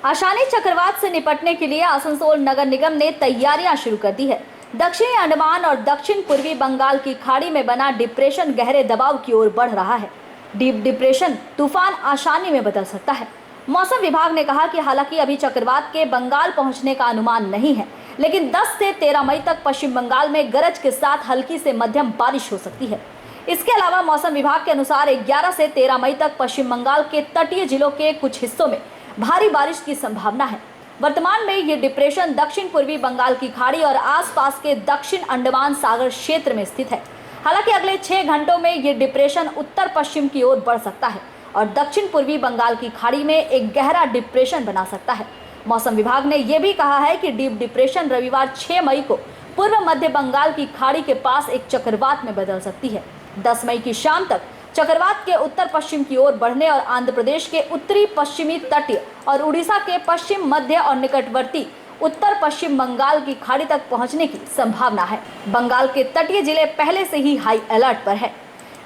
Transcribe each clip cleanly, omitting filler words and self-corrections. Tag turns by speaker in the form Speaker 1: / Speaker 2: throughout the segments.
Speaker 1: आशानी चक्रवात से निपटने के लिए आसनसोल नगर निगम ने तैयारियां शुरू कर दी है। दक्षिणी अंडमान और दक्षिण पूर्वी बंगाल की खाड़ी में बना डिप्रेशन गहरे दबाव की ओर बढ़ रहा है। डीप डिप्रेशन तूफान आशानी में बदल सकता है। मौसम विभाग ने कहा कि हालांकि अभी चक्रवात के बंगाल पहुंचने का अनुमान नहीं है, लेकिन 10 से 13 मई तक पश्चिम बंगाल में गरज के साथ हल्की से मध्यम बारिश हो सकती है। इसके अलावा मौसम विभाग के अनुसार 11 से 13 मई तक पश्चिम बंगाल के तटीय जिलों के कुछ हिस्सों में भारी बारिश की संभावना है। वर्तमान में ये डिप्रेशन दक्षिण पूर्वी बंगाल की खाड़ी और आसपास के दक्षिण अंडमान सागर क्षेत्र में स्थित है। हालांकि अगले 6 घंटों में ये डिप्रेशन उत्तर पश्चिम की ओर बढ़ सकता है और दक्षिण पूर्वी बंगाल की खाड़ी में एक गहरा डिप्रेशन बना सकता है। मौसम विभाग ने यह भी कहा है कि डीप डिप्रेशन रविवार 6 मई को पूर्व मध्य बंगाल की खाड़ी के पास एक चक्रवात में बदल सकती है। 10 मई की शाम तक चक्रवात के उत्तर पश्चिम की ओर बढ़ने और आंध्र प्रदेश के उत्तरी पश्चिमी तटीय और उड़ीसा के पश्चिम मध्य और निकटवर्ती उत्तर पश्चिम बंगाल की खाड़ी तक पहुंचने की संभावना है। बंगाल के तटीय जिले पहले से ही हाई अलर्ट पर है।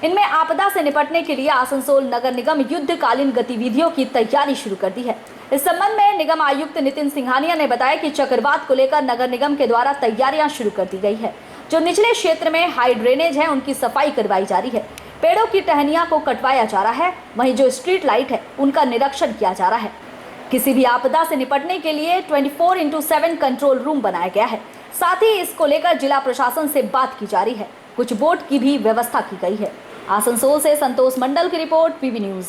Speaker 1: इनमें आपदा से निपटने के लिए आसनसोल नगर निगम युद्धकालीन गतिविधियों की तैयारी शुरू कर दी है। इस संबंध में निगम आयुक्त नितिन सिंघानिया ने बताया कि चक्रवात को लेकर नगर निगम के द्वारा तैयारियां शुरू कर दी गई है। जो निचले क्षेत्र में हाई ड्रेनेज है उनकी सफाई करवाई जा रही है। पेड़ों की टहनियां को कटवाया जा रहा है। वहीं जो स्ट्रीट लाइट है उनका निरीक्षण किया जा रहा है। किसी भी आपदा से निपटने के लिए 24/7 कंट्रोल रूम बनाया गया है। साथ ही इसको लेकर जिला प्रशासन से बात की जा रही है। कुछ बोट की भी व्यवस्था की गई है। आसनसोल से संतोष मंडल की रिपोर्ट, पीवी न्यूज।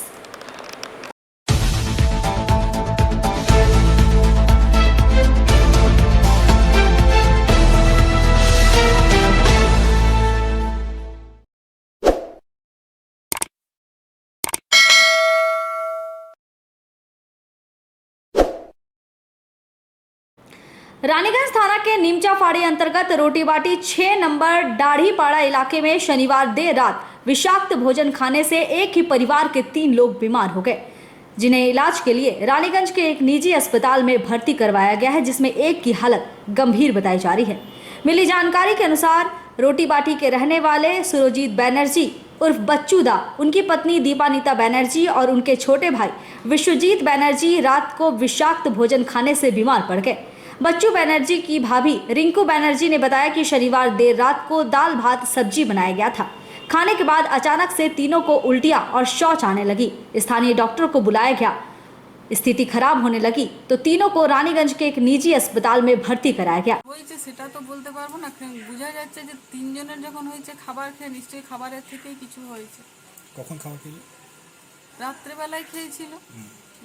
Speaker 1: रानीगंज थाना के नीमचा फाड़ी अंतर्गत रोटीबाटी 6 नंबर दाढ़ीपाड़ा इलाके में शनिवार देर रात विषाक्त भोजन खाने से एक ही परिवार के 3 लोग बीमार हो गए, जिन्हें इलाज के लिए रानीगंज के एक निजी अस्पताल में भर्ती करवाया गया है, जिसमें एक की हालत गंभीर बताई जा रही है। मिली जानकारी के अनुसार रोटीबाटी के रहने वाले सुरजीत बैनर्जी उर्फ बच्चू दा, उनकी पत्नी दीपानीता बैनर्जी और उनके छोटे भाई विश्वजीत बैनर्जी रात को विषाक्त भोजन खाने से बीमार पड़ गए। बच्चू बैनर्जी की भाभी रिंकू बैनर्जी ने बताया कि शनिवार देर रात को दाल भात सब्जी बनाया गया था। खाने के बाद अचानक से तीनों को उल्टियां और शौच आने लगी। स्थानीय डॉक्टर को बुलाया गया। स्थिति खराब होने लगी तो तीनों को रानीगंज के एक निजी अस्पताल में भर्ती कराया गया।
Speaker 2: সেটা তো বলতে পারবো না, বোঝা যাচ্ছে যে তিনজনের যখন হয়েছে খাবার খেয়ে নিশ্চয়ই খাবারের থেকেই কিছু হয়েছে।
Speaker 3: কখন খাওয়া খেলো?
Speaker 2: রাত্রেবেলায় খেয়েছিল।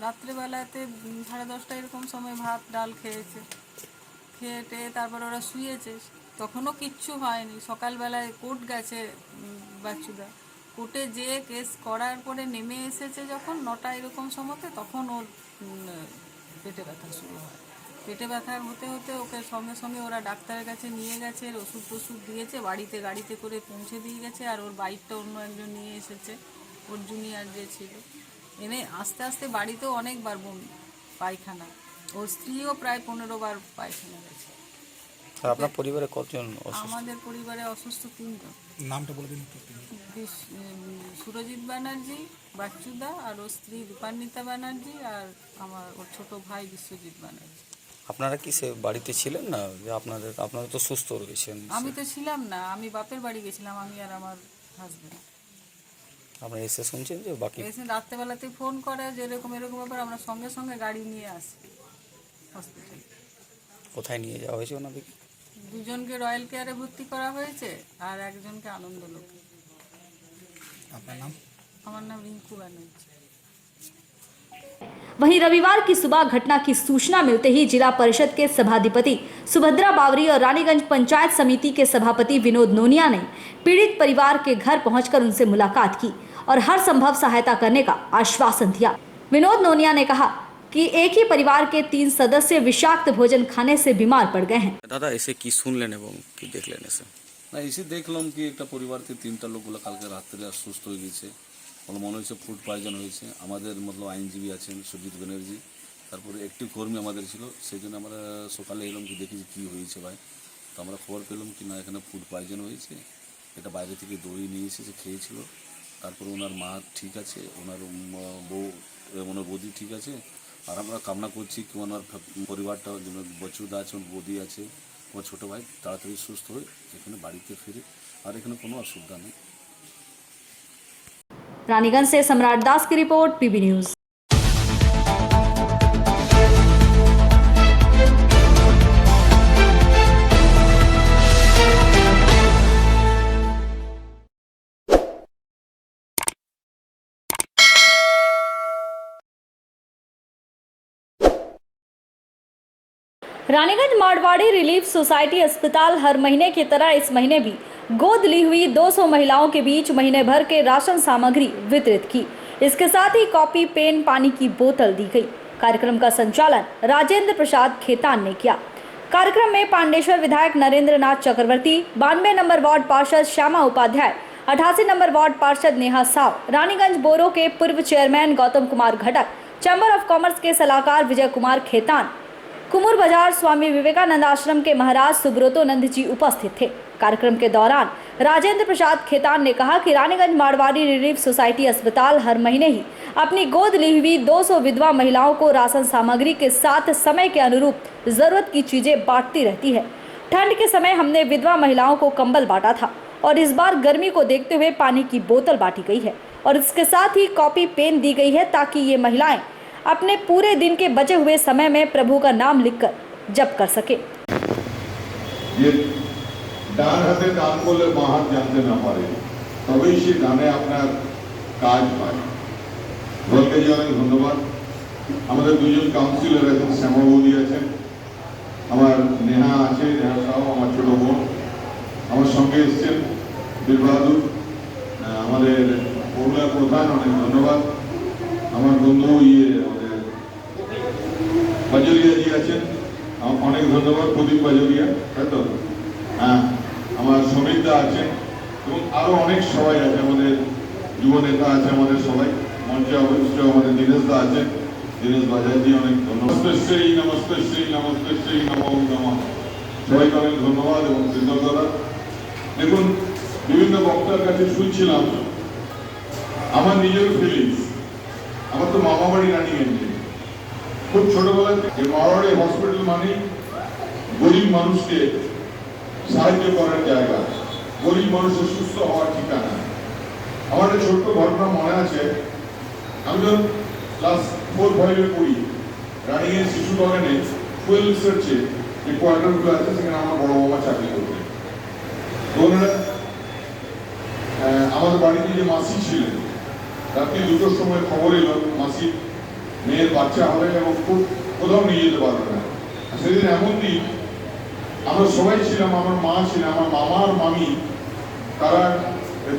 Speaker 2: রাত্রেবেলাতে 10:30 এরকম সময় ভাত ডাল খেয়েছে। খেয়ে তারপর ওরা শুয়েছে, তখনও কিচ্ছু হয়নি। সকালবেলায় কোর্ট গেছে বাচ্চুদা, কোর্টে যেয়ে কেস করার পরে নেমে এসেছে যখন 9টা এরকম সময়তে, তখন ওর পেটে ব্যথা শুরু হয়। পেটে ব্যথা হতে হতে ওকে সঙ্গে সঙ্গে ওরা ডাক্তারের কাছে নিয়ে গেছে, ওষুধ টষুধ দিয়েছে, গাড়িতে করে পৌঁছে দিয়ে গেছে। আর ওর বাইকটা অন্য একজন নিয়ে এসেছে, ওর জুনিয়র যে ছিল, এনে আস্তে আস্তে বাড়িতেও অনেকবার বমি পায়খানা। ওর স্ত্রীও প্রায় 15 বার পায়খানা গেছে।
Speaker 3: আপনার পরিবারে কতজন অসুস্থ?
Speaker 2: আমাদের পরিবারে অসুস্থ 3 জন।
Speaker 3: নামটা বলে দিন।
Speaker 2: সুরজিৎ ব্যানার্জি, বাচ্চুদা, আর ওর স্ত্রী দীপান্বিতা ব্যানার্জি, আর ওর ছোট ভাই বিশ্বজিৎ ব্যানার্জি।
Speaker 3: আপনারা কি সে বাড়িতে ছিলেন না? যে আপনারা তো সুস্থ রয়েছেন।
Speaker 2: আমি তো ছিলাম না, আমি বাপের বাড়ি গেছিলাম, আমি আর আমার হাজবেন্ড।
Speaker 3: আপনারা এসে শুনছেন যে বাকি
Speaker 2: এসে রাত্রেবেলাতে ফোন করে যে এরকম ব্যাপার, আমরা সঙ্গে সঙ্গে গাড়ি নিয়ে আসি হসপিটালে।
Speaker 3: কোথায় নিয়ে যাওয়া হয়েছে ওনাদের?
Speaker 2: 2জনকে রয়্যাল কেয়ারে ভর্তি করা হয়েছে আর একজনকে আনন্দলোকে।
Speaker 3: আপনার নাম?
Speaker 2: আমার নাম রিঙ্कू बैनर्जी।
Speaker 1: वहीं रविवार की सुबह घटना की सूचना मिलते ही जिला परिषद के सभाधिपति सुभद्रा बावरी और रानीगंज पंचायत समिति के सभापति विनोद नोनिया ने पीड़ित परिवार के घर पहुंचकर उनसे मुलाकात की और हर संभव सहायता करने का आश्वासन दिया। विनोद नोनिया ने कहा कि एक ही परिवार के 3 सदस्य विषाक्त भोजन खाने से बीमार पड़ गए हैं।
Speaker 3: দাদা এসে কি শুনলেন এবং কি দেখলেন? এসে
Speaker 4: না এসে দেখলাম কি একটা পরিবারতে 3টা লোকগুলো কালকে রাত্রে অসুস্থ হয়ে গেছে। মনে হয়েছে ফুড পয়জন হয়েছে। আমাদের মতলব আইনজীবী আছেন সুজিত ব্যানার্জি, তারপরে একটি কর্মী আমাদের ছিল, সেই জন্য আমরা সকালে এলাম কি দেখি যে কী হয়েছে ভাই। তো আমরা খবর পেলাম কি না এখানে ফুড পয়জন হয়েছে। এটা বাইরে থেকে দই নিয়ে এসেছে, খেয়েছিল। তারপরে ওনার মা ঠিক আছে, ওনার বউ ওনার বৌদি ঠিক আছে, আর আমরা কামনা করছি কি ওনার পরিবারটা যেন বচুদা আছে, ওর বৌদি আছে, ওর ছোটো ভাই তাড়াতাড়ি সুস্থ হয়ে এখানে বাড়িতে ফিরে, আর এখানে কোনো অসুবিধা নেই।
Speaker 1: रानीगंज से सम्राट दास की रिपोर्ट, PB news. Raniganj Marwari relief society अस्पताल हर महीने की तरह इस महीने भी गोद ली हुई 200 महिलाओं के बीच महीने भर के राशन सामग्री वितरित की। इसके साथ ही कॉपी, पेन, पानी की बोतल दी गई। कार्यक्रम का संचालन राजेंद्र प्रसाद खेतान ने किया। कार्यक्रम में पांडेश्वर विधायक नरेंद्र नाथ चक्रवर्ती, 92 नंबर वार्ड पार्षद श्यामा उपाध्याय, 88 नंबर वार्ड पार्षद नेहा साव, रानीगंज बोरो के पूर्व चेयरमैन गौतम कुमार घटक, चैम्बर ऑफ कॉमर्स के सलाहकार विजय कुमार खेतान, कुमुर बाजार स्वामी विवेकानंद आश्रम के महाराज सुब्रतो नंद जी उपस्थित थे। कार्यक्रम के दौरान राजेंद्र प्रसाद खेतान ने कहा कि रानीगंज मारवाड़ी रिलीफ सोसाइटी अस्पताल हर महीने ही अपनी गोद ली हुई 200 विधवा महिलाओं को राशन सामग्री के साथ समय के अनुरूप जरूरत की चीजें बांटती रहती है। ठंड के समय हमने विधवा महिलाओं को कंबल बांटा था और इस बार गर्मी को देखते हुए पानी की बोतल बांटी गई है और इसके साथ ही कॉपी, पेन दी गई है ताकि ये महिलाएं अपने पूरे दिन के बचे हुए समय में प्रभु का नाम लिखकर जप कर सके।
Speaker 5: ये ডান হাতে দান করলে বাঁ হাত জানতে না পারে, তবেই সে ডানে আপনার কাজ পায়। বলকে যে অনেক ধন্যবাদ। আমাদের দুজন কাউন্সিলর আছেন, শ্যামা বৌদি আছেন, আমার নেহা আছে, নেহা সাহ আমার ছোট বোন, আমার সঙ্গে এসছেন বীর বাহাদুর, আমাদের পৌরলা প্রধান, অনেক ধন্যবাদ। আমার বন্ধু আমাদের বাজরিয়া জি আছেন, অনেক ধন্যবাদ, প্রদীপ বাজরিয়া, তাই তো? হ্যাঁ, আমার সমৃদ্ধা আছেন এবং আরো অনেক সবাই আছে, আমাদের যুব নেতা আছে, আমাদের সবাই মঞ্চে অবস্থিত, আমাদের দীনেশ দা আছেন, দীনেশ বাজারজি, অনেক ধন্যবাদ। নমস্তে শ্রী নমো নমঃ। সবাইকে অনেক ধন্যবাদ এবং কৃতজ্ঞতা। দেখুন, বিভিন্ন বক্তার কাছে শুনছিলাম আমার নিজের ফিলিংস। আমার তো মামা বাড়ি রানীগঞ্জে, খুব ছোটবেলা থেকে মারোয়াড়ি হসপিটাল মানে গরিব মানুষকে সাহায্য করার জায়গা, গরিব মানুষের সুস্থ হওয়ার ঠিকানা। আমার একটা ছোট্ট ঘটনা মনে আছে, আমি যখন ক্লাস 4-5-এ পড়ি, রানীগঞ্জ শিশু বাগানে ফুয়েল রিসার্চে যে কোয়ার্টারগুলো আছে সেখানে আমার বড় বাবা চাকরি করতেন। তো ওনারা আমাদের বাড়িতে যে মাসি ছিলেন, রাত্রি 2টোর সময় খবর এলো মাসির মেয়ের বাচ্চা হবে এবং কোথাও নিয়ে যেতে পারবে না। সেদিন এমন দিন আমরা সবাই ছিলাম, আমার মা ছিলেন, আমার মামা আর মামি, তারা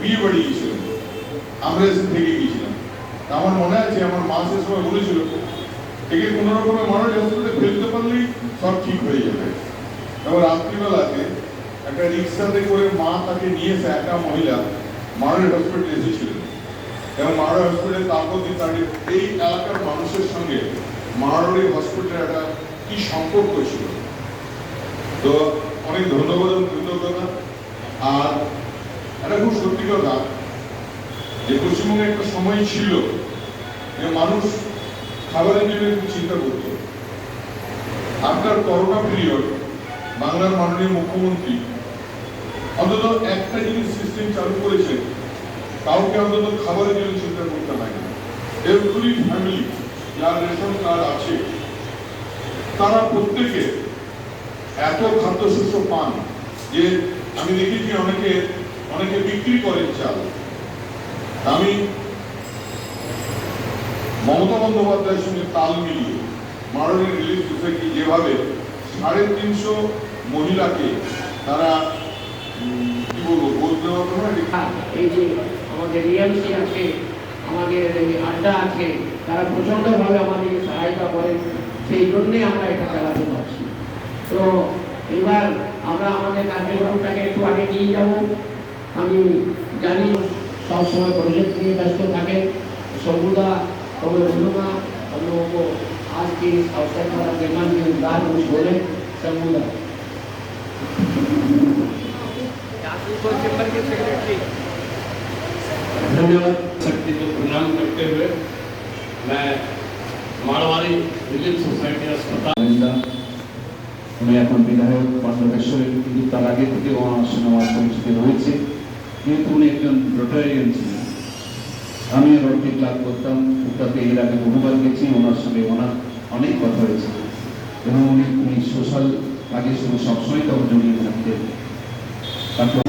Speaker 5: বিয়ে বাড়ি গিয়েছিলেন, আমরা এসে থেকে গিয়েছিলাম। আমার মনে আছে আমার মা সে সময় বলেছিল একে কোনো রকমে মানুষ হসপিটালে ফেলতে পারলেই সব ঠিক হয়ে যাবে। এবং রাত্রিবেলাতে একটা রিক্সাতে করে মা তাকে নিয়েছে, একটা মহিলা মারোয়াড়ি হসপিটালে এসেছিলেন এবং মারোয়াড়ি হসপিটালে তারপর দিন তার এই এলাকার মানুষের সঙ্গে মারোয়াড়ি হসপিটালের একটা কি সম্পর্ক ছিল। তো অনেক ধন্যবাদ এবং কৃতজ্ঞতা। আর এটা খুব সত্যি কথা যে পশ্চিমবঙ্গে একটা সময় ছিল যে মানুষ খাবারের জন্য একটু চিন্তা করত। আফটার করোনা পিরিয়ড বাংলার মাননীয় মুখ্যমন্ত্রী অন্তত একটা জিনিস সিস্টেম চালু করেছে, কাউকে অন্তত খাবারের জন্য চিন্তা করতে হয় না। এভরি ফ্যামিলি যার রেশন কার্ড আছে তারা প্রত্যেকে এত খাদ্যশস্য পান যে আমি দেখেছি অনেকে বিক্রি করেন চাল। আমি মমতা বন্দ্যোপাধ্যায়ের সঙ্গে তাল মিলিয়ে মারোয়াড়ি রিলিফ সোসাইটি যেভাবে 350 মহিলাকে তারা কি বলবো বলতে হবে না,
Speaker 6: এই যে আমাদের রিএমসি আছে, আমাদের আড্ডা আছে, তারা প্রচণ্ডভাবে আমাদেরকে সহায়তা করেন, সেই জন্যে আমরা এটা চালাতে পারছি। তো এবার আমরা আমাদের কার্যক্রমটাকে একটু আগে নিয়ে যাব। আমি জানি সবসময় প্রজেক্ট নিয়ে ব্যস্ত থাকেন शंभूदा और उन्होंने हम लोगों को आज के अवसर पर मेहमान के उद्गार कुछ बोले। शंभूदा
Speaker 7: धन्यवाद शक्ति को प्रणाम करते हुए मैं মারোয়ারি রিলিফ সোসাইটি হাসপাতাল উনি এখন বিধায়ক পাণ্ডবেশ্বরের, কিন্তু তার আগে থেকে ওনার সঙ্গে আমার পরিচিতি রয়েছে, যেহেতু উনি একজন রোটারিয়ান ছিলেন। আমি রোটারি ক্লাব করতাম, তাতে এর আগে বহুবার গেছি, ওনার সঙ্গে ওনার অনেক কথা হয়েছে এবং উনি সোশ্যাল কাজের সঙ্গে সবসময় তখন জড়িয়ে থাকতেন। তারপর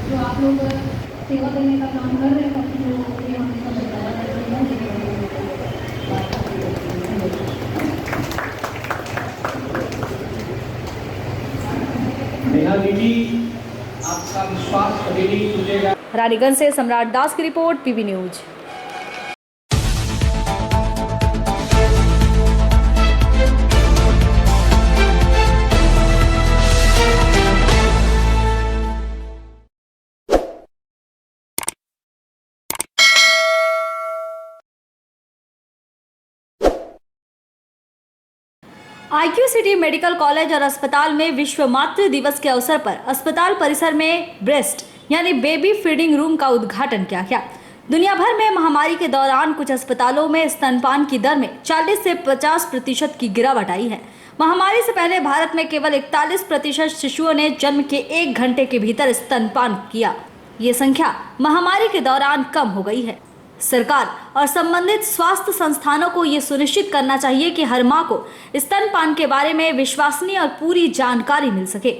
Speaker 8: जो आप लोग सेवा देने का काम कर रहे हैं ताकि जो ये हमने सब बताया है
Speaker 6: नेहा दीदी आपका विश्वास कभी नहीं टूटेगा।
Speaker 1: रानीगंज से सम्राट दास की रिपोर्ट, PB news. IQ city medical college और अस्पताल में विश्व मातृ दिवस के अवसर पर अस्पताल परिसर में ब्रेस्ट यानी बेबी फीडिंग रूम का उद्घाटन किया गया। दुनिया भर में महामारी के दौरान कुछ अस्पतालों में स्तनपान की दर में 40 से 50% की गिरावट आई है। महामारी से पहले भारत में केवल 41% शिशुओं ने जन्म के 1 घंटे के भीतर स्तनपान किया। ये संख्या महामारी के दौरान कम हो गई है। सरकार और संबंधित स्वास्थ्य संस्थानों को ये सुनिश्चित करना चाहिए कि हर मां को स्तनपान के बारे में विश्वसनीय और पूरी जानकारी मिल सके।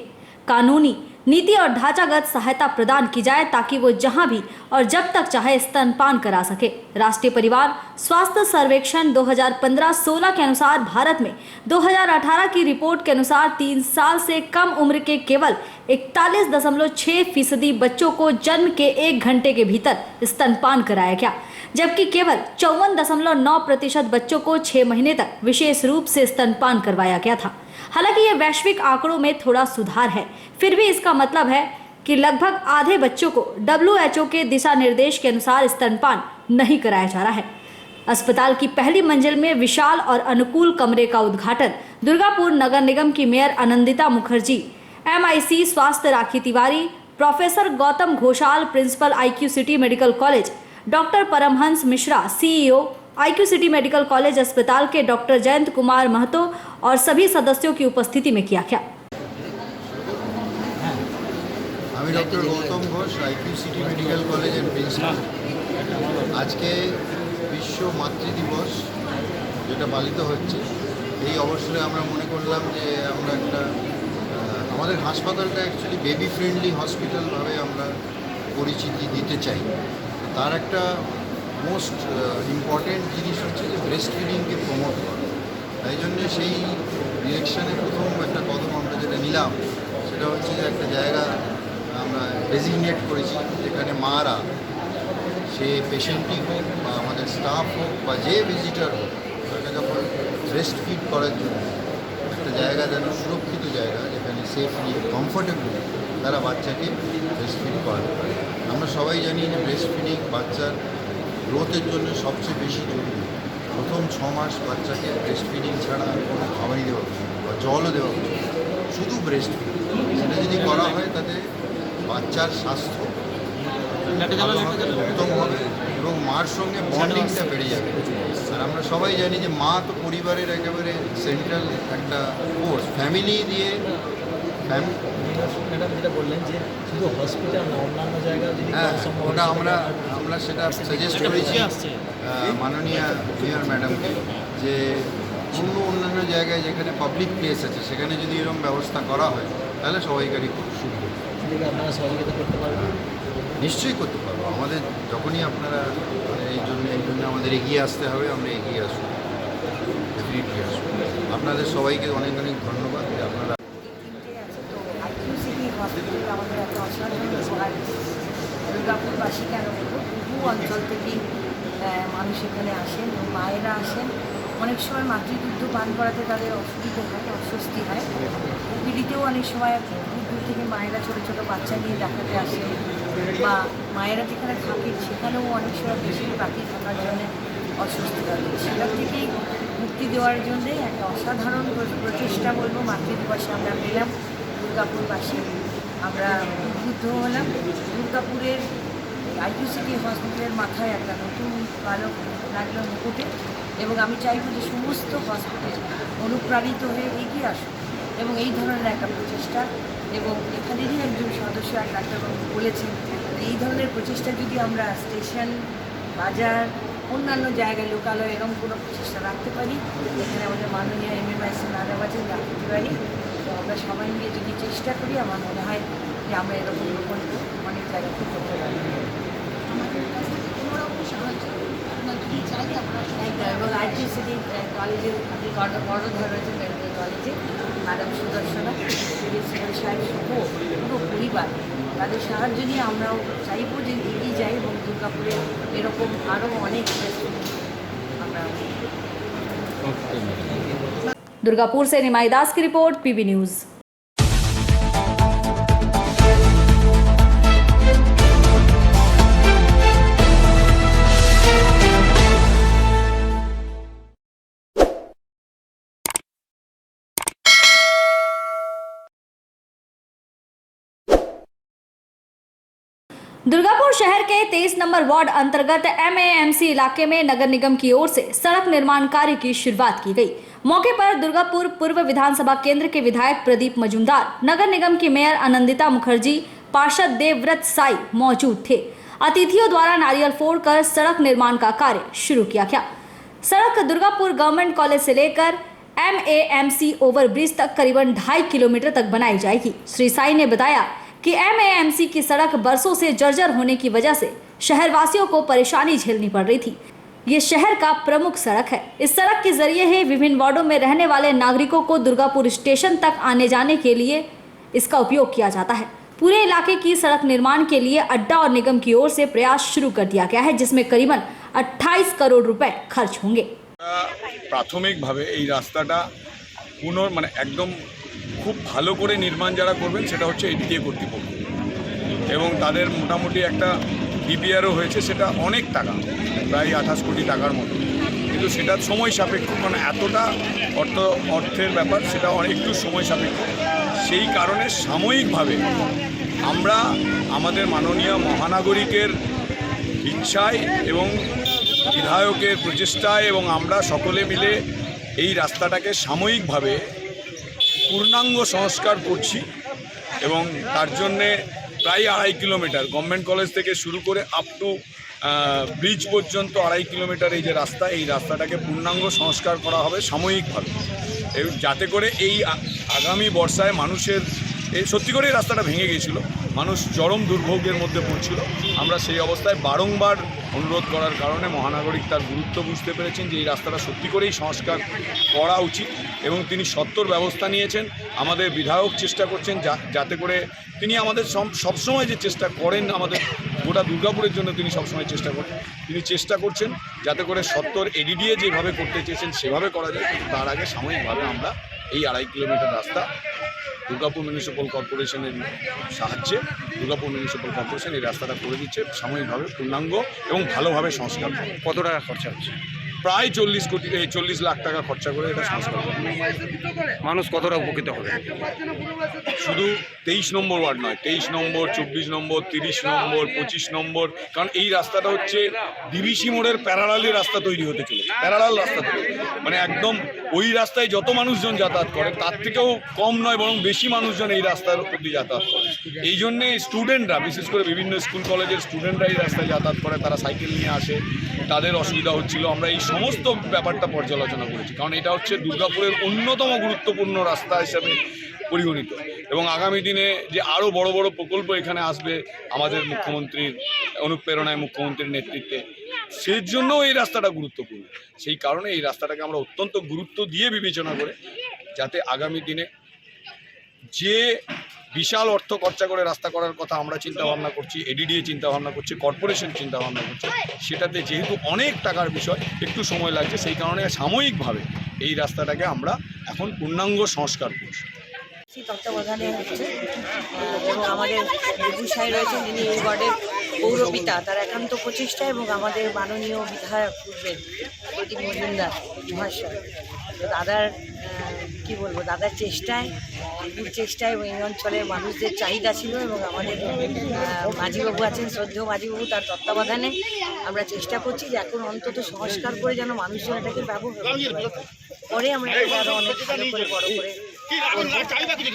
Speaker 1: कानूनी, नीति और ढांचागत सहायता प्रदान की जाए ताकि वो जहां भी और जब तक चाहे स्तनपान करा सके। राष्ट्रीय परिवार स्वास्थ्य सर्वेक्षण 2015-16 के अनुसार भारत में 2018 की रिपोर्ट के अनुसार 3 साल से कम उम्र के केवल 41.6% बच्चों को जन्म के 1 घंटे के भीतर स्तनपान कराया गया, जबकि केवल 54.9% बच्चों को 6 महीने तक विशेष रूप से स्तनपान करवाया गया था। हालांकि ये वैश्विक आंकड़ों में थोड़ा सुधार है, फिर भी इसका मतलब है कि लगभग आधे बच्चों को WHO के दिशा निर्देश के अनुसार स्तनपान नहीं कराया जा रहा है। अस्पताल की पहली मंजिल में विशाल और अनुकूल कमरे का उद्घाटन दुर्गापुर नगर निगम की मेयर आनंदिता मुखर्जी, MIC स्वास्थ्य Rakhi Tiwari, professor Gautam Ghoshal principal IQ city medical college, doctor Paramhans Mishra CEO IQ city medical college अस्पताल के डॉक्टर जयंत कुमार महतो और सभी सदस्यों की उपस्थिति में किया गया।
Speaker 9: আমি doctor Gautam Ghosh, IQ city medical college and principal. আজকে বিশ্ব মাতৃ দিবস যেটা পালিত হচ্ছে, এই অবসরে আমরা মনে করলাম যে আমরা একটা আমাদের হাসপাতালটা অ্যাকচুয়ালি বেবি ফ্রেন্ডলি হসপিটালভাবে আমরা পরিচিতি দিতে চাই। তার একটা মোস্ট ইম্পর্টেন্ট জিনিস হচ্ছে যে ব্রেস্ট ফিডিংকে প্রমোট করা। তাই জন্য সেই ডিরেকশানে প্রথম একটা কদম আমরা যেটা নিলাম সেটা হচ্ছে যে একটা জায়গা আমরা ডেজিগনেট করেছি যেখানে মারা, সে পেশেন্টই হোক বা আমাদের স্টাফ হোক বা যে ভিজিটার হোক, তাকে যখন ব্রেস্ট ফিড করার জন্য একটা জায়গা যেন সুরক্ষিত জায়গা যেখানে সেফলি কমফোর্টেবল তারা বাচ্চাকে ব্রেস্ট ফিড করাতে পারে। আমরা সবাই জানি যে ব্রেস্ট ফিডিং বাচ্চার গ্রোথের জন্য সবচেয়ে বেশি জরুরি। প্রথম 6 মাস বাচ্চাকে ব্রেস্ট ফিডিং ছাড়া আর কোনো খাবারই দেওয়া উচিত বা জলও দেওয়া উচিত, শুধু ব্রেস্ট ফিডিং। সেটা যদি করা হয় তাতে বাচ্চার স্বাস্থ্য উত্তম হবে এবং মার সঙ্গে বন্ডিংটা বেড়ে যাবে। আর আমরা সবাই জানি যে মা তো পরিবারের একেবারে সেন্ট্রাল একটা ফোর্স। ফ্যামিলি দিয়ে
Speaker 10: ম্যাডাম যেটা বললেন যে শুধু হসপিটাল না অন্যান্য জায়গায় যদি
Speaker 9: ওটা আমরা সেটা সাজেস্ট করেছি মাননীয় মেয়র ম্যাডামকে যে অন্যান্য জায়গায় যেখানে পাবলিক প্লেস আছে সেখানে যদি এরকম ব্যবস্থা করা হয় তাহলে সবাইকারই খুব সুবিধা।
Speaker 10: আপনারা সহযোগিতা করতে পারবেন?
Speaker 9: নিশ্চয়ই করতে পারবো। আমাদের যখনই আপনারা এই জন্য আমাদের এগিয়ে আসতে হবে, আমরা এগিয়ে আসবো, ডেফিনেটলি আসবো। আপনাদের সবাইকে অনেক অনেক ধন্যবাদ। আপনারা
Speaker 8: IQ সিটি হসপিটাল আমাদের একটা অসাধারণ উপহার দুর্গাপুরবাসী কেন বলবো, বহু অঞ্চল থেকেই মানুষ এখানে আসেন এবং মায়েরা আসেন। অনেক সময় মাতৃদুগ্ধ পান করাতে তাদের অসুবিধা হয়, অস্বস্তি হয়। পিড়িতেও অনেক সময় দূর থেকে মায়েরা ছোটো ছোটো বাচ্চা নিয়ে দেখাতে আসে, বা মায়েরা যেখানে থাকেন সেখানেও অনেক সময় বেশি বাকি থাকার জন্য অস্বস্তি হয়। সেটা থেকেই মুক্তি দেওয়ার জন্যে একটা অসাধারণ প্রচেষ্টা বলবো মাতৃদিবসে আমরা পেলাম দুর্গাপুরবাসী। আমরা উদ্বুদ্ধ হলাম। দুর্গাপুরের আইকিউ সিটি হসপিটালের মাথায় একটা নতুন পালক লাগলো মুকুটে, এবং আমি চাইবো যে সমস্ত হসপিটাল অনুপ্রাণিত হয়ে এগিয়ে আসুক এবং এই ধরনের একটা প্রচেষ্টা, এবং এখানেরই একজন সদস্য আর ডাক্তারবাবু বলেছেন এই ধরনের প্রচেষ্টা যদি আমরা স্টেশন, বাজার, অন্যান্য জায়গায় লোকালয়ে এরকম কোনো প্রচেষ্টা রাখতে পারি, এখানে আমাদের মাননীয় MMIC ম্যাডাম আছেন রাখতে পারি, তো আমরা সবাই মিলে যদি চেষ্টা করি আমার মনে হয় যে আমরা এরকম অনেক জায়গাতে করতে পারি। এবং আইকিউ সিটি কলেজের বড়ধর রয়েছে মেডিকেল কলেজে ম্যাডাম সুদর্শনা, প্রিন্সিপাল সাহেব সহ পুরো পরিবার, তাদের সাহায্য নিয়ে আমরাও চাইবো যে এগিয়ে যাই এবং দুর্গাপুরে এরকম আরও অনেক আমরা।
Speaker 1: दुर्गापुर से निमाई दास की रिपोर्ट, PB न्यूज। दुर्गापुर शहर के 23 नंबर वार्ड अंतर्गत MAMC इलाके में नगर निगम की ओर से सड़क निर्माण कार्य की शुरुआत की गई। मौके पर दुर्गापुर पूर्व विधानसभा केंद्र के विधायक प्रदीप मजूमदार, नगर निगम की मेयर आनंदिता मुखर्जी, पार्षद देवव्रत साई मौजूद थे। अतिथियों द्वारा नारियल फोड़कर सड़क निर्माण का कार्य शुरू किया गया। सड़क दुर्गापुर गवर्नमेंट कॉलेज से लेकर MAMC ओवरब्रिज तक करीबन 2.5 किलोमीटर तक बनाई जाएगी। श्री साई ने बताया कि MAMC की सड़क बरसों से जर्जर होने की वजह से शहरवासियों को परेशानी झेलनी पड़ रही थी। ये शहर का प्रमुख सड़क है। इस सड़क के जरिए ही विभिन्न वार्डों में रहने वाले नागरिकों को दुर्गापुर स्टेशन तक आने जाने के लिए इसका उपयोग किया जाता है। पूरे इलाके की सड़क निर्माण के लिए अड्डा और निगम की ओर से प्रयास शुरू कर दिया गया है, जिसमें करीबन 28 करोड़ रुपए खर्च होंगे।
Speaker 5: প্রাথমিকভাবে এই রাস্তাটা মানে একদম খুব ভালো করে নির্মাণ যারা করবেন সেটা হচ্ছে এডিটিএ কর্তৃপক্ষ, এবং তাদের মোটামুটি একটা DPRও হয়েছে, সেটা অনেক টাকা, প্রায় 28 কোটি টাকার মতো, কিন্তু সেটা সময় সাপেক্ষ, মানে এতটা অর্থের ব্যাপার, সেটা একটু সময় সাপেক্ষ। সেই কারণে সাময়িকভাবে আমরা আমাদের মাননীয় মহানাগরিকের ইচ্ছায় এবং বিধায়কের প্রচেষ্টায় এবং আমরা সকলে মিলে এই রাস্তাটাকে সাময়িকভাবে পূর্ণাঙ্গ সংস্কার করছি, এবং তার জন্যে প্রায় 2.5 কিলোমিটার গভর্নমেন্ট কলেজ থেকে শুরু করে আপ টু ব্রিজ পর্যন্ত 2.5 কিলোমিটার এই যে রাস্তা, এই রাস্তাটাকে পূর্ণাঙ্গ সংস্কার করা হবে সাময়িকভাবে, যাতে করে এই আগামী বর্ষায় মানুষের সত্যি করে রাস্তাটা ভেঙে গিয়েছিল, মানুষ চরম দুর্ভোগের মধ্যে পড়ছিল। আমরা সেই অবস্থায় বারংবার অনুরোধ করার কারণে মহানাগরিক তার গুরুত্ব বুঝতে পেরেছেন যে এই রাস্তাটা সত্যি করেই সংস্কার করা উচিত, এবং তিনি সত্বর ব্যবস্থা নিয়েছেন। আমাদের বিধায়ক চেষ্টা করছেন যাতে করে তিনি আমাদের সবসময় যে চেষ্টা করেন, আমাদের গোটা দুর্গাপুরের জন্য তিনি সবসময় চেষ্টা করেন, তিনি চেষ্টা করছেন যাতে করে সত্তর এডিডিএ যেভাবে করতে চেয়েছেন সেভাবে করা যায়। কিন্তু তার আগে সাময়িকভাবে আমরা এই 2.5 কিলোমিটার রাস্তা দুর্গাপুর মিউনিসিপ্যাল কর্পোরেশনের সাহায্যে দুর্গাপুর মিউনিসিপ্যাল কর্পোরেশন এই রাস্তাটা করে দিচ্ছে সাময়িকভাবে পূর্ণাঙ্গ এবং ভালোভাবে সংস্কার। কত টাকা খরচা হচ্ছে? প্রায় 40 লাখ টাকা খরচা করে এটা সংস্কার করবে।
Speaker 3: মানুষ কতটা উপকৃত হবে?
Speaker 5: শুধু 23 নম্বর ওয়ার্ড নয়, 23 নম্বর, 24 নম্বর, 30 নম্বর, 25 নম্বর, কারণ এই রাস্তাটা হচ্ছে ডিভিসি মোড়ের প্যারালালি রাস্তা তৈরি হতে চলেছে, প্যারালাল রাস্তা তৈরি, মানে একদম ওই রাস্তায় যত মানুষজন যাতায়াত করে তার থেকেও কম নয়, বরং বেশি মানুষজন এই রাস্তার উপর দিয়ে যাতায়াত করে। এই জন্যে স্টুডেন্টরা, বিশেষ করে বিভিন্ন স্কুল কলেজের স্টুডেন্টরা এই রাস্তায় যাতায়াত করে, তারা সাইকেল নিয়ে আসে, তাদের অসুবিধা হচ্ছিল। আমরা এই সমস্ত ব্যাপারটা পর্যালোচনা করেছি, কারণ এটা হচ্ছে দুর্গাপুরের অন্যতম গুরুত্বপূর্ণ রাস্তা হিসাবে পরিগণিত, এবং আগামী দিনে যে আরও বড় বড় প্রকল্প এখানে আসবে আমাদের মুখ্যমন্ত্রীর অনুপ্রেরণায়, মুখ্যমন্ত্রীর নেতৃত্বে, সেই জন্যও এই রাস্তাটা গুরুত্বপূর্ণ। সেই কারণে এই রাস্তাটাকে আমরা অত্যন্ত গুরুত্ব দিয়ে বিবেচনা করে, যাতে আগামী দিনে যে বিশাল অর্থ খরচা করে রাস্তা করার কথা আমরা চিন্তাভাবনা করছি, এডিডিএ চিন্তাভাবনা করছে, কর্পোরেশন চিন্তাভাবনা করছে, সেটাতে যেহেতু অনেক টাকার বিষয়, একটু সময় লাগছে, সেই কারণে সাময়িকভাবে এই রাস্তাটাকে আমরা এখন পূর্ণাঙ্গ সংস্কার করছি।
Speaker 8: তত্ত্বাবধানে হচ্ছে, এবং আমাদের বিভু সাই রয়েছেন, যিনি এই ওয়ার্ডের পৌরপিতা, তার একান্ত প্রচেষ্টা, এবং আমাদের মাননীয় বিধায়ক পূর্বের প্রদীপ মজুমদার মহাশয়, তো দাদার কী বলবো, দাদার চেষ্টায় বাবুর চেষ্টায় এবং এই অঞ্চলের মানুষদের চাহিদা ছিল এবং আমাদের মাঝিবাবু আছেন, শ্রদ্ধেয় মাঝিবাবু, তার তত্ত্বাবধানে আমরা চেষ্টা করছি যে এখন অন্তত সংস্কার করে যেন মানুষজন এটাকে ব্যবহার করে আমরা এটাকে আরও অনেক ভালো করে বড় করে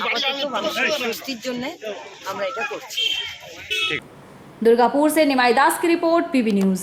Speaker 8: আপাতত মানুষের স্বস্তির জন্যে আমরা এটা করছি।
Speaker 1: दुर्गापुर से निमाई दास की रिपोर्ट, पीबी न्यूज।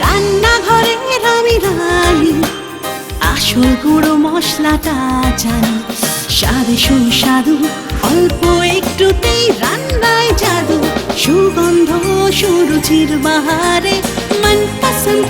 Speaker 11: রান্নাঘরের আমি রানী, আসল গুঁড়ো মশলাটা জানি, স্বাদে সুস্বাদু অল্প একটুতেই রান্নায় জাদু, সুগন্ধ সুরুচির বাহারে মনপসন্দ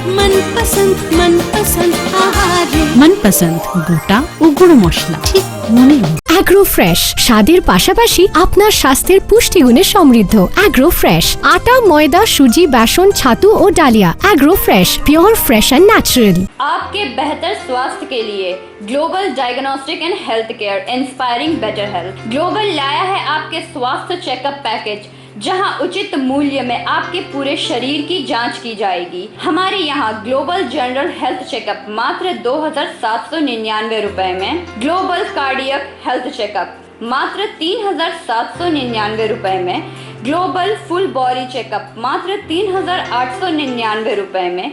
Speaker 11: আহারে। মনপসন্দ গোটা ও গুঁড়ো মশলা ঠিক মনে।
Speaker 12: অ্যাগ্রো ফ্রেশ স্বাদের পাশাপাশি আপনার স্বাস্থ্যের পুষ্টিগুণে সমৃদ্ধ। অ্যাগ্রো ফ্রেশ আটা, ময়দা, সুজি, बेसन, ছাতু ও ডালিয়া। Agro fresh pure fresh and natural.
Speaker 1: आपके बेहतर स्वास्थ्य के लिए global diagnostic and health care inspiring better health. Global लाया है आपके स्वास्थ्य चेकअप पैकेज, जहां उचित मूल्य में आपके पूरे शरीर की जांच की जाएगी। हमारे यहां ग्लोबल जनरल हेल्थ चेकअप मात्र 2,799 रुपए में, ग्लोबल कार्डियक हेल्थ चेकअप मात्र 3,799 रुपए में, ग्लोबल फुल बॉडी चेकअप मात्र 3,899 रुपए में,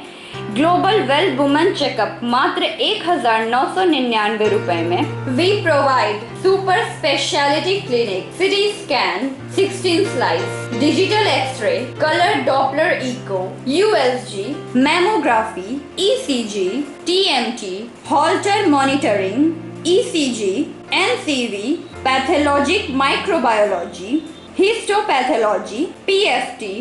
Speaker 1: ग्लोबल वेल वुमेन चेकअप मात्र 1,999 रुपए में। We provide super speciality clinic, CT scan, 16 slice, digital x ray, colour Doppler echo, USG, mammography, ECG, TMT, Holter monitoring, ECG, NCV, pathologic microbiology, histopathology, PFT,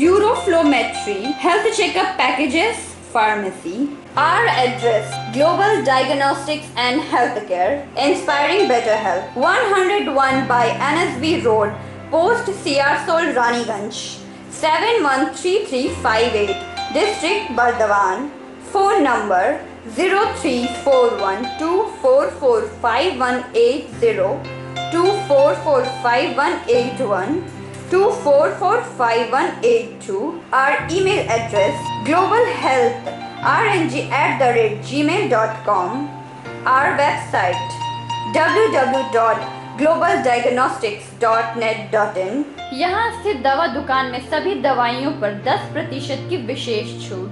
Speaker 1: uroflowmetry, health checkup packages, pharmacy. Our address: Global Diagnostics and Healthcare, Inspiring Better Health, 101 by NSB Road, Post Siarsol, Raniganj, 713358, District Bardhaman. Phone number 0341244580, 24458181, 24458182. Our email address: globalhealthrng@gmail.com. Our website: www.globaldiagnostics.net.in. यहाँ स्थित दवा दुकान में सभी दवाइयों पर 10% की विशेष छूट।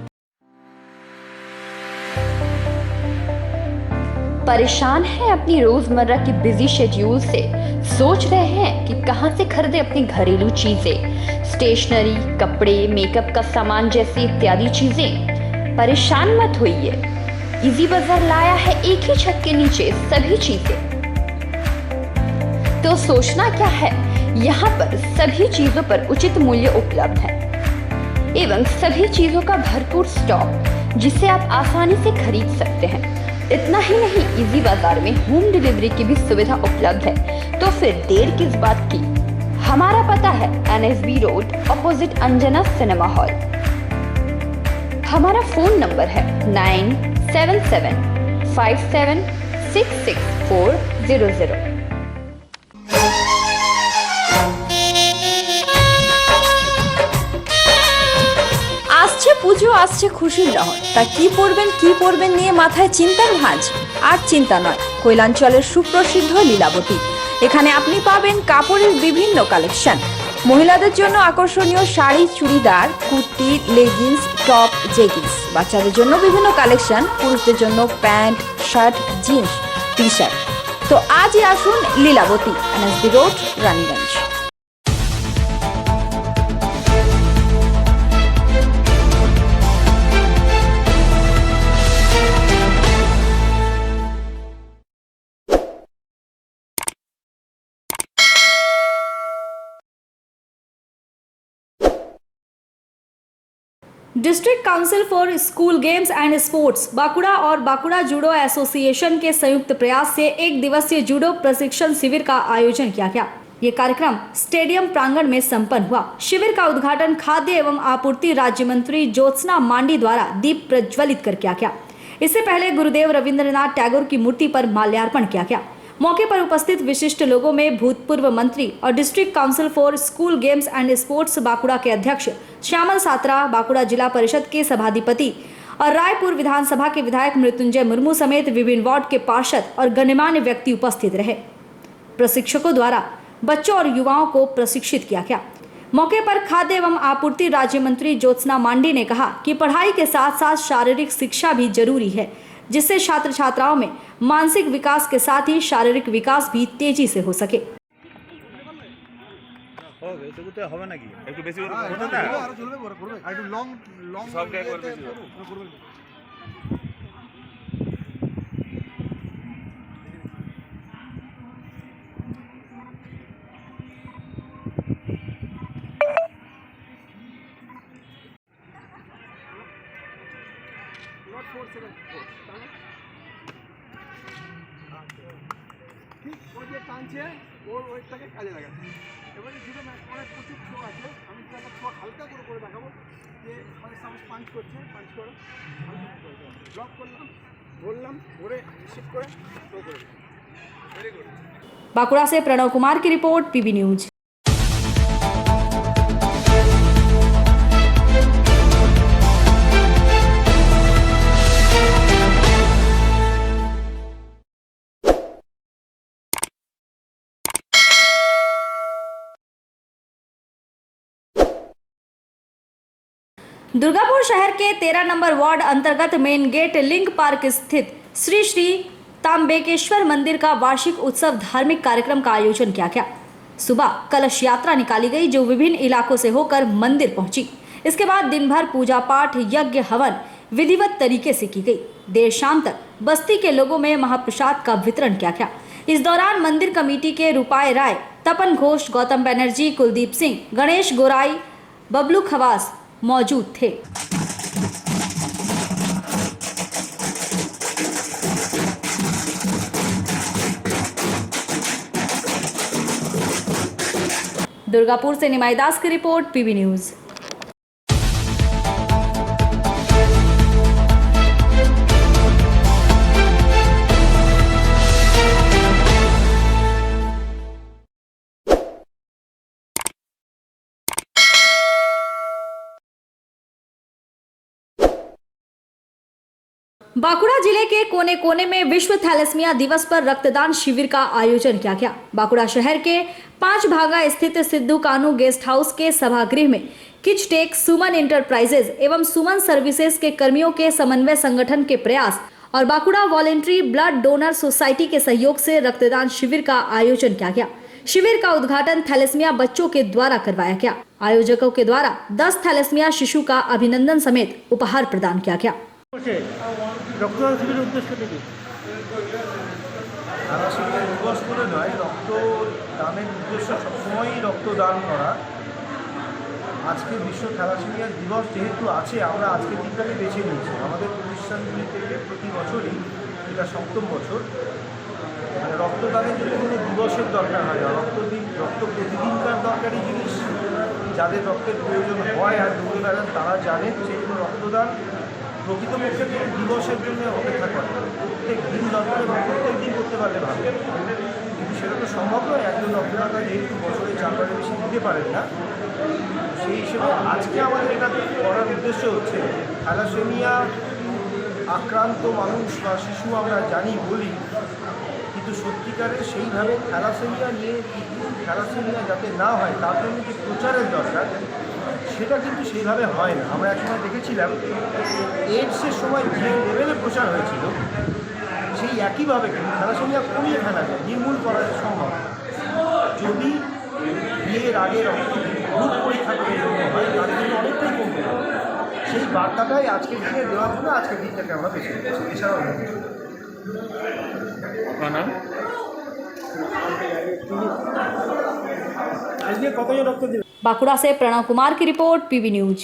Speaker 1: परेशान हैं अपनी रोजमर्रा की बिजी शेड्यूल से? सोच रहे हैं कि कहां से खरीदें अपनी घरेलू चीजें, स्टेशनरी, कपड़े, मेकअप का सामान जैसी इत्यादि चीजें? परेशान मत होइए, इजी बाजार लाया है एक ही छत के नीचे सभी चीजें। तो सोचना क्या है, यहाँ पर सभी चीजों पर उचित मूल्य उपलब्ध है एवं सभी चीजों का भरपूर स्टॉक, जिसे आप आसानी से खरीद सकते हैं। इतना ही नहीं, इजी बाजार में होम डिलीवरी की भी सुविधा उपलब्ध है। तो फिर देर किस बात की? हमारा पता है NSB road, opposite Anjana cinema hall. हमारा फोन नंबर है 9775766400।
Speaker 13: আসছে পুজো, আসছে খুশির লহর, তা কি পরবেন নিয়ে মাথায় চিন্তার ভাঁজ। আর চিন্তা নয়, কৈলাঞ্চলের সুপ্রসিদ্ধ লীলাবতী। এখানে আপনি পাবেন কাপড়ের বিভিন্ন কালেকশন, মহিলাদের জন্য আকর্ষণীয় sari, churidar, kurti, leggings, top, jeggings, বাচ্চাদের জন্য বিভিন্ন কালেকশন, পুরুষদের জন্য pant, shirt, jeans, T shirt. তো আজই আসুন Lilabati, NSB road, Raniganj.
Speaker 1: District council for school games and sports Bankura और बांकुड़ा जूडो एसोसिएशन के संयुक्त प्रयास से 1 दिवसीय जूडो प्रशिक्षण शिविर का आयोजन किया गया। ये कार्यक्रम स्टेडियम प्रांगण में संपन्न हुआ। शिविर का उद्घाटन खाद्य एवं आपूर्ति राज्य मंत्री ज्योत्सना मांडी द्वारा दीप प्रज्वलित कर किया गया। इससे पहले गुरुदेव रविंद्रनाथ टैगोर की मूर्ति पर माल्यार्पण किया गया। मौके पर उपस्थित विशिष्ट लोगों में भूतपूर्व मंत्री और district council for school games and sports Bankura के अध्यक्ष श्यामल सात्रा, बांकुड़ा जिला परिषद के सभाधिपति और रायपुर विधानसभा के विधायक मृत्युंजय मुर्मू समेत विभिन्न वार्ड के पार्षद और गणमान्य व्यक्ति उपस्थित रहे। प्रशिक्षकों द्वारा बच्चों और युवाओं को प्रशिक्षित किया गया। मौके पर खाद्य एवं आपूर्ति राज्य मंत्री ज्योत्सना मांडी ने कहा कि पढ़ाई के साथ साथ शारीरिक शिक्षा भी जरूरी है, जिससे छात्र छात्राओं में मानसिक विकास के साथ ही शारीरिक विकास भी तेजी से हो सके।
Speaker 14: টানছে ওর ওয়েটটাকে কাজে লাগাচ্ছে। এবারে দুটো অনেক প্রচুর থ্রো আছে, আমি একটা থ্রো হালকা করে দেখাবো যে মানে সাপোজ পাঞ্চ করছে, পাঞ্চ করে ব্লক করলাম, ধরলাম, ধরে রিসিভ করে থ্রো করে। Very good.
Speaker 1: बांकुड़ा से प्रणव कुमार की रिपोर्ट, पीबी न्यूज। दुर्गापुर शहर के 13 नंबर वार्ड अंतर्गत मेन गेट लिंक पार्क स्थित श्री श्री ताम्बेकेश्वर मंदिर का वार्षिक उत्सव धार्मिक कार्यक्रम का आयोजन किया गया। सुबह कलश यात्रा निकाली गई जो विभिन्न इलाकों से होकर मंदिर पहुंची। इसके बाद दिन भर पूजा पाठ, यज्ञ, हवन विधिवत तरीके से की गई। देर शाम तक बस्ती के लोगों में महाप्रसाद का वितरण किया गया। इस दौरान मंदिर कमेटी के रूपाय राय, तपन घोष, गौतम बनर्जी, कुलदीप सिंह, गणेश गोराई, बबलू खवास मौजूद थे। दुर्गापुर से निमाई दास की रिपोर्ट, पीबी न्यूज। बांकुड़ा जिले के कोने कोने में विश्व थैलेसीमिया दिवस पर रक्तदान शिविर का आयोजन किया गया। बांकुड़ा शहर के 5 भागा स्थित सिद्धू कानू गेस्ट हाउस के सभागृह में किचटेक, सुमन इंटरप्राइजेज एवं सुमन सर्विसेज के कर्मियों के समन्वय संगठन के प्रयास और Bankura voluntary blood donor society के सहयोग से रक्तदान शिविर का आयोजन किया गया। शिविर का उद्घाटन थैलेसीमिया बच्चों के द्वारा करवाया गया। आयोजकों के द्वारा 10 थैलेसीमिया शिशु का अभिनंदन समेत उपहार प्रदान किया गया।
Speaker 14: রক্তদান শিবিরের উদ্দেশ্যটা কি?
Speaker 15: থালাসেমিয়া দিবস করে নয়, রক্তদানের উদ্দেশ্য সবসময়ই রক্তদান করা। আজকে বিশ্ব থ্যালাসেমিয়া দিবস যেহেতু আছে, আমরা আজকের দিনটাকে বেছে নিয়েছি। আমাদের প্রতিষ্ঠানগুলি থেকে প্রতি বছরই, এটা 7ম বছর, মানে রক্তদানের জন্য কোনো দিবসের দরকার হয় না। রক্ত প্রতিদিনকার দরকারি জিনিস। যাদের রক্তের প্রয়োজন হয় আর দৌড়ে বেড়ান তারা জানেন, সেই জন্য রক্তদান প্রকৃতপক্ষে দিবসের জন্য অপেক্ষা করে। প্রত্যেক দিন দরকার এবং প্রত্যেক দিন করতে পারলে ভালো, কিন্তু সেটা তো সম্ভব নয়। একজন রক্তদাতা যেহেতু বছরে 4বারের বেশি দিতে পারেন না, সেই হিসেবে আজকে আমাদের এটা করার উদ্দেশ্য হচ্ছে থ্যালাসেমিয়া আক্রান্ত মানুষ বা শিশু আমরা জানি বলি, কিন্তু সত্যিকারে সেইভাবে থ্যালাসেমিয়া নিয়ে থ্যালাসেমিয়া যাতে না হয় তার জন্য যে প্রচারের দরকার সেটা কিন্তু সেইভাবে হয় না। আমরা একসময় দেখেছিলাম এইডসের সময় যে লেভেলে প্রচার হয়েছিল, সেই একইভাবে কিন্তু থ্যালাসেমিয়া কমিয়ে ফেলা যায়, নির্মূল করা সম্ভব যদি বিয়ের আগে গ্রুপ পরীক্ষা করে হয়, তার জন্য অনেকটাই কমবে। সেই বার্তাটাই আজকের দিনে দেওয়ার জন্য আজকের দিনটাকে আমরা বেছে নিয়েছি। এছাড়াও
Speaker 14: আজকে কতজন রক্ত দেবে?
Speaker 1: बांकुड़ा से प्रणव कुमार की रिपोर्ट, पीबी न्यूज।